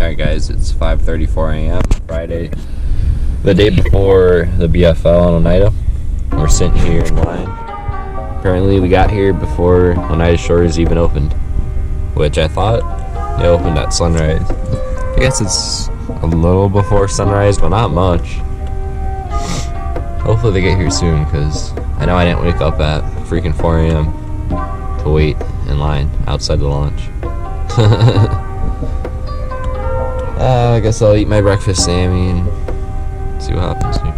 Alright guys, it's 5:34 a.m. Friday, the day before the BFL on Oneida. We're sitting here in line. Apparently we got here before Oneida Shores even opened, which I thought they opened at sunrise. I guess it's a little before sunrise, but not much. Hopefully they get here soon, because I know I didn't wake up at freaking 4 a.m. to wait in line outside the launch. I guess I'll eat my breakfast, Sammy, and see what happens here.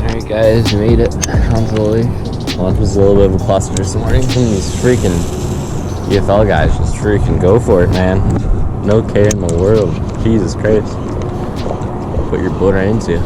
Alright guys, we made it onto the lake. Lunch was a little bit of a cluster this morning. Some of these freaking BFL guys just freaking go for it, man. No care in the world. Jesus Christ. Put your boat right into you.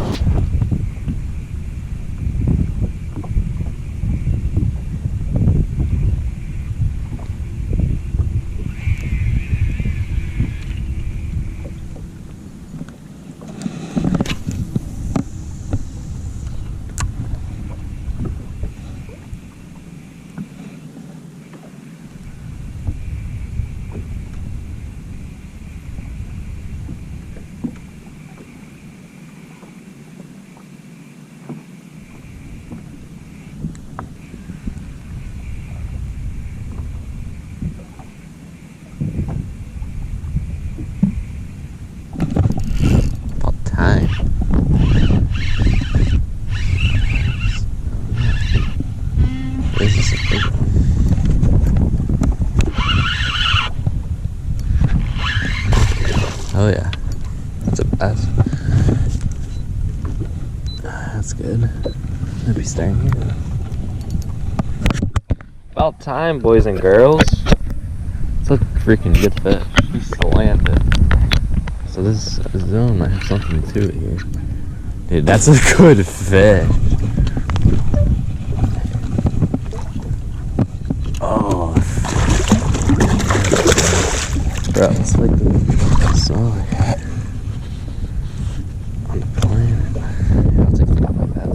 Oh yeah, that's a bass. That's good. I'll be starting here. About time, boys and girls. It's a freaking good fish. He's slanted. So this zone might have something to it here. Dude, that's a good fish. Oh, bro, it's like the smaller on the planet. I'll take a look like that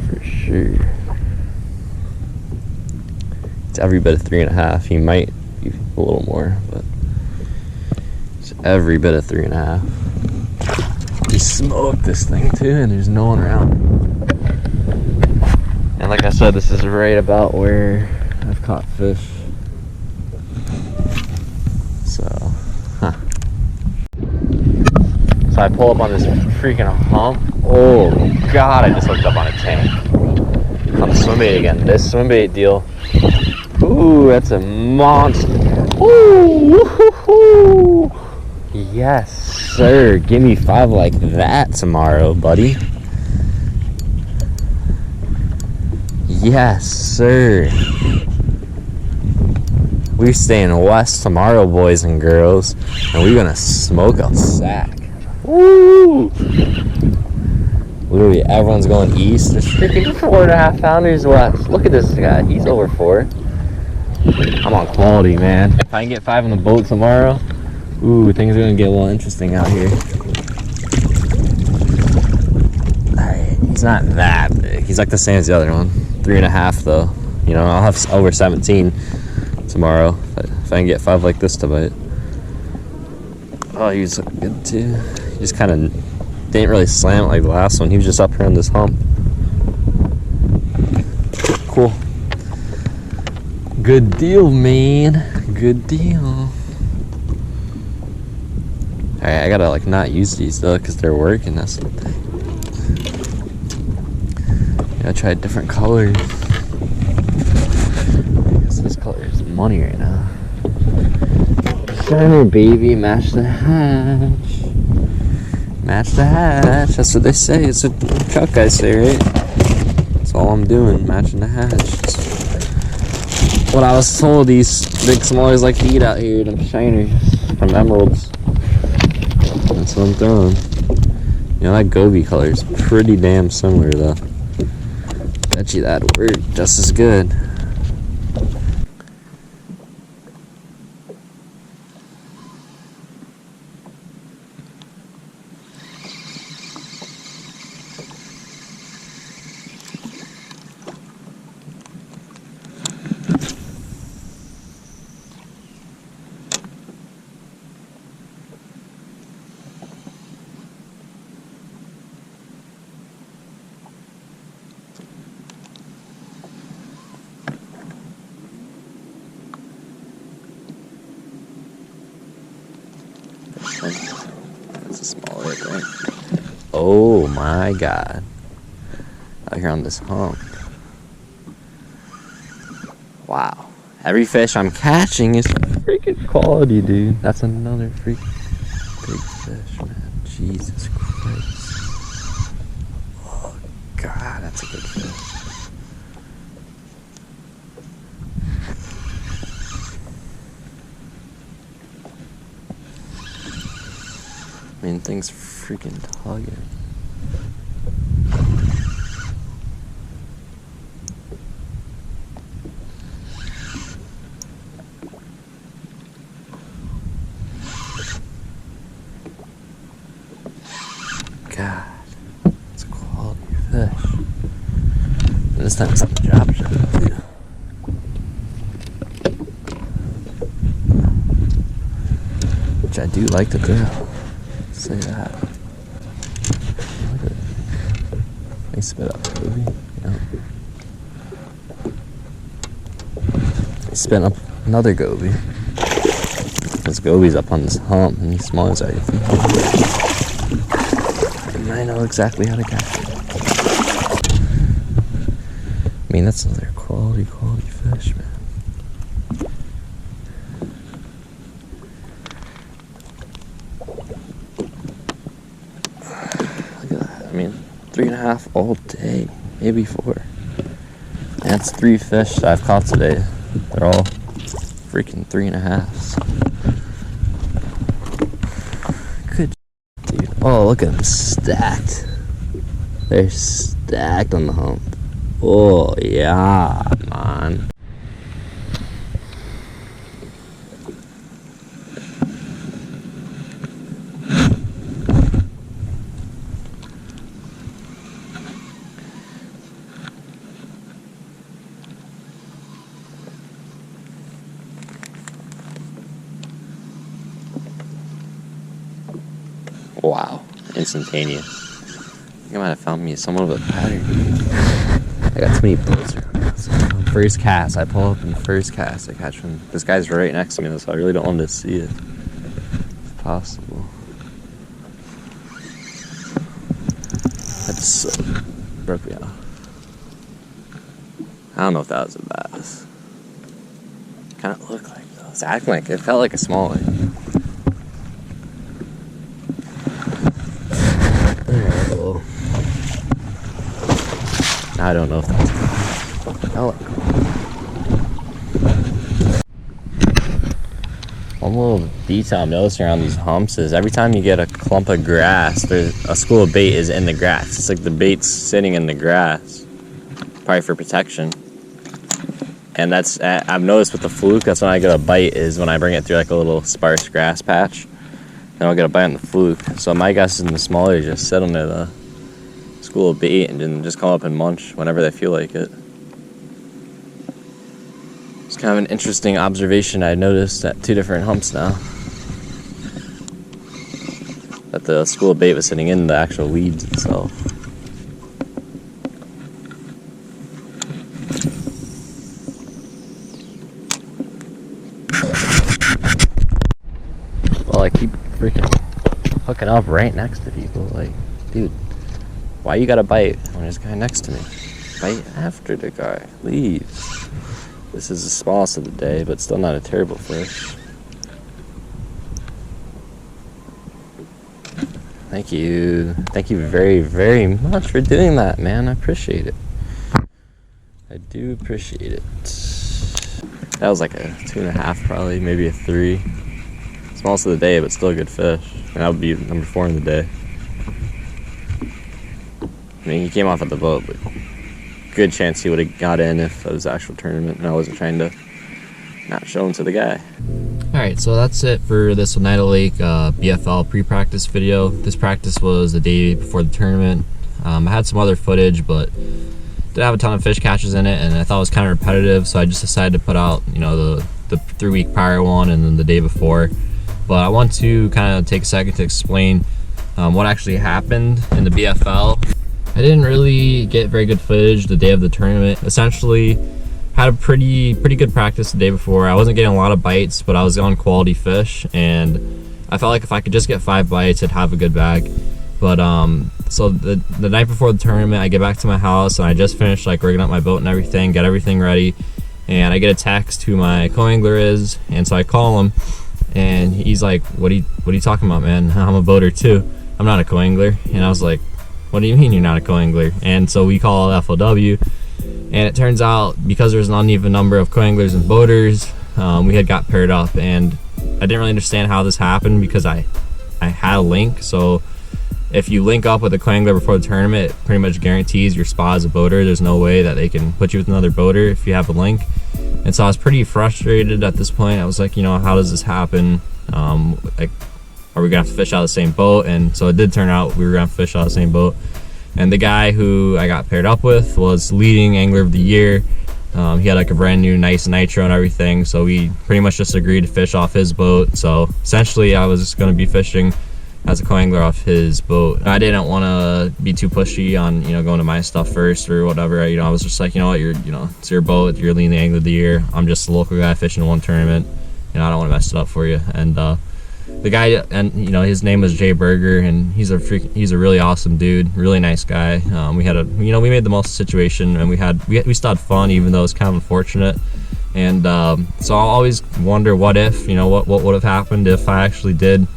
for sure. It's every bit of 3.5. He might be a little more, but it's every bit of 3.5. He smoked this thing too, and there's no one around. And like I said, this is right about where I've caught fish. So I pull up on this freaking hump. Oh god, I just hooked up on a tank. On the swim bait again. This swim bait deal. Ooh, that's a monster. Ooh, woo-hoo-hoo. Yes, sir. Give me 5 like that tomorrow, buddy. Yes, sir. We're staying west tomorrow, boys and girls, and we're gonna smoke a sack. Woo! Literally, everyone's going east. There's freaking 4.5 pounders west. Look at this guy. He's over 4. I'm on quality, man. If I can get 5 on the boat tomorrow, ooh, things are gonna get a little interesting out here. Alright, he's not that big. He's like the same as the other one. 3.5 though. You know, I'll have over 17 tomorrow if I can get 5 like this to bite. Oh, he was looking good too. He just kind of didn't really slam it like the last one. He was just up here on this hump. Cool. Good deal, man. Good deal. Alright, I gotta like not use these though because they're working. That's the thing. Gotta try different colors. I guess this color is money right now. Shiner, baby, match the hatch. Match the hatch. That's what they say. It's a truck guys say, right? That's all I'm doing, matching the hatch. That's what I was told these big Smallies like to eat out here. Them shiners from emeralds. That's what I'm throwing. You know, that goby color is pretty damn similar though. Bet you that'd work just as good. That's a small right there. Oh my god. Out here on this hump. Wow. Every fish I'm catching is freaking quality, dude. That's another freaking big fish, man. Jesus Christ. Oh god, that's a good fish. I mean, thing's freaking tugging. God, it's a quality fish. And this time it's on the drop shot too. Which I do like to do. Say that. Look at it. They spit up Goby. Yeah. They spit up another Goby. This Goby's up on this hump and these smallies are and I know exactly how to catch it. I mean, that's another quality fish, man. Look at that. I mean, 3.5 all day, maybe 4. That's 3 fish I've caught today. They're all freaking 3.5s. Good, dude. Oh, look at them stacked. They're stacked on the hump. Oh, yeah, man. Wow, instantaneous. I think I might have found me somewhat of a pattern. I got too many boats around. So first cast, I pull up in the first cast. I catch him. This guy's right next to me, so I really don't want to see it. If possible. That just broke me off. I don't know if that was a bass. Kind of looked like it. It's acting like it felt like a smallie. I don't know if that's one little detail I'm noticing around these humps is every time you get a clump of grass, there's a school of bait is in the grass. It's like the bait's sitting in the grass, probably for protection. And that's, I've noticed with the fluke, that's when I get a bite, is when I bring it through like a little sparse grass patch. Then I'll get a bite on the fluke. So my guess is in the smaller, just sit under the school of bait and then just come up and munch whenever they feel like it. It's kind of an interesting observation I noticed at 2 different humps now. That the school of bait was sitting in the actual weeds itself. Well, I keep freaking hooking up right next to people. Like, dude, why you gotta bite when there's a guy next to me? Bite after the guy. Leave. This is the smallest of the day, but still not a terrible fish. Thank you. Thank you very, very much for doing that, man. I appreciate it. I do appreciate it. That was like a 2.5 probably, maybe a 3. Smallest of the day, but still a good fish. And that would be number 4 in the day. I mean, he came off at the boat, but good chance he would have got in if it was an actual tournament and I wasn't trying to not show him to the guy. Alright, so that's it for this Oneida Lake BFL pre-practice video. This practice was the day before the tournament. I had some other footage, but didn't have a ton of fish catches in it, and I thought it was kind of repetitive, so I just decided to put out, you know, the 3-week prior one and then the day before. But I want to kind of take a second to explain what actually happened in the BFL. I didn't really get very good footage the day of the tournament. Essentially, had a pretty good practice the day before. I wasn't getting a lot of bites, but I was on quality fish, and I felt like if I could just get 5 bites, I'd have a good bag. But so the night before the tournament, I get back to my house and I just finished like rigging up my boat and everything, get everything ready, and I get a text who my co-angler is, and so I call him, and he's like, what are you talking about, man? I'm a boater too. I'm not a co-angler. And I was like, what do you mean you're not a co-angler? And so we call FLW, and it turns out because there's an uneven number of co-anglers and boaters, we had got paired up, and I didn't really understand how this happened because I had a link. So if you link up with a co-angler before the tournament, it pretty much guarantees your spot as a boater. There's no way that they can put you with another boater if you have a link. And so I was pretty frustrated at this point. I was like, how does this happen? Like, are we gonna have to fish out of the same boat? And so it did turn out we were gonna have to fish out of the same boat. And the guy who I got paired up with was leading angler of the year. He had like a brand new nice nitro and everything, so we pretty much just agreed to fish off his boat. So essentially I was just going to be fishing as a co-angler off his boat. I didn't want to be too pushy on going to my stuff first or whatever. I was just like, what, it's your boat, you're leading the angler of the year, I'm just a local guy fishing one tournament, I don't want to mess it up for you. And the guy, and his name was Jay Berger, and he's a really awesome dude, really nice guy. We had we made the most of the situation, and we still had fun, even though it's kind of unfortunate. And so I'll always wonder what if, what would have happened if I actually did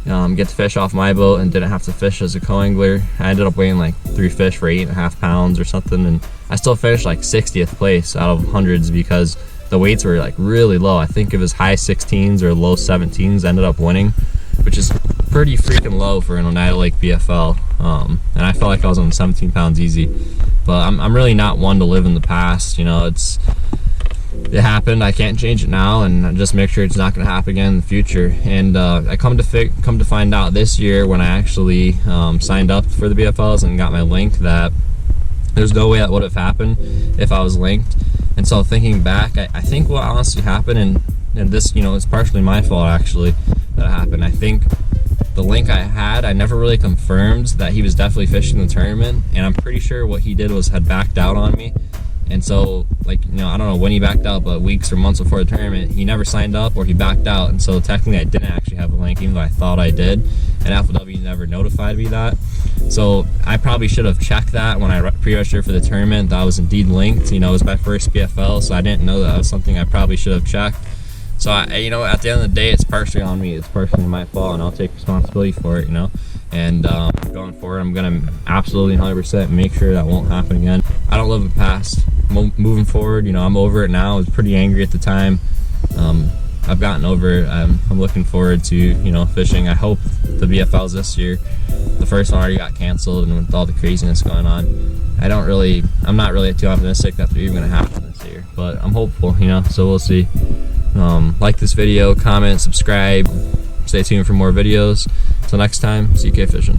get to fish off my boat and didn't have to fish as a co-angler. I ended up weighing like 3 fish for 8.5 pounds or something, and I still finished like 60th place out of hundreds because the weights were like really low. I think it was high 16s or low 17s ended up winning, which is pretty freaking low for an Oneida Lake BFL. And I felt like I was on 17 pounds easy, but I'm really not one to live in the past. It happened, I can't change it now, and I just make sure it's not going to happen again in the future. And I come to find out this year when I actually signed up for the BFLs and got my link that there's no way that would have happened if I was linked. And so thinking back, I think what honestly happened, and this, it's partially my fault actually that it happened. I think the link I had, I never really confirmed that he was definitely fishing the tournament, and I'm pretty sure what he did was had backed out on me. And so, like, I don't know when he backed out, but weeks or months before the tournament, he never signed up or he backed out. And so technically I didn't actually have a link, even though I thought I did. And FLW never notified me that. So I probably should have checked that when I pre-registered for the tournament, that I was indeed linked. It was my first BFL, so I didn't know that was something I probably should have checked. So at the end of the day, it's partially on me. It's partially my fault, and I'll take responsibility for it, And going forward, I'm gonna absolutely 100% make sure that won't happen again. I don't live in the past. Moving forward, I'm over it now. I was pretty angry at the time. I've gotten over it. I'm looking forward to fishing. I hope the BFLs this year. The first one already got canceled, and with all the craziness going on, I'm not really too optimistic that they're even gonna happen this year. But I'm hopeful, so we'll see. Like this video, comment, subscribe, stay tuned for more videos. Until next time, CK Fishing.